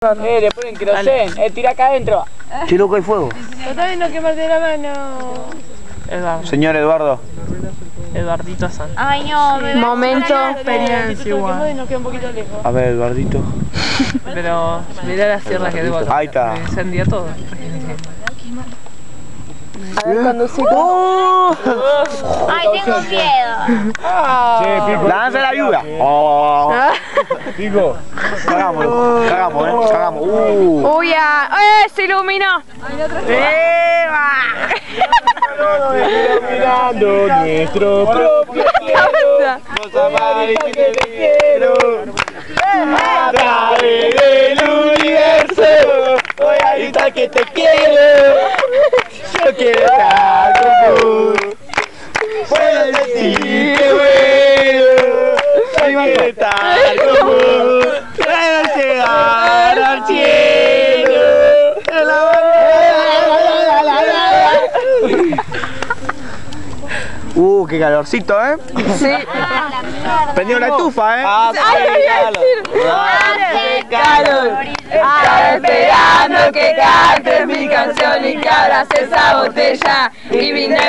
Le ponen querosén, tira acá adentro. Che, loco, hay fuego. Todavía no quemarte la mano. Eduardo. Señor Eduardo. Eduardito San. Ay, no, me Momento experiencia igual. Nos queda un poquito lejos. A ver, Eduardito. Pero mirá la sierra que debo. Ahí está. Me incendia todo. A ver, conducito. Ay, tengo miedo. Che, Pico. ¡Lanza la lluvia! Oh. Pico. Cagamos, cagamos, cagamos. Uy, se iluminó. Iluminando nuestro propio cielo. Vos amar y que te quiero. A través del universo. Voy a gritar que te quiero. Yo quiero estar con vos. Puedo decir que bueno. Yo quiero estar con vos. Puedo llegar al cielo. Qué calorcito, ¿eh? Sí. Prendió la estufa, ¿eh? Hace calor. Estaba esperando que cante mi canción y que abras esa botella y brindemos.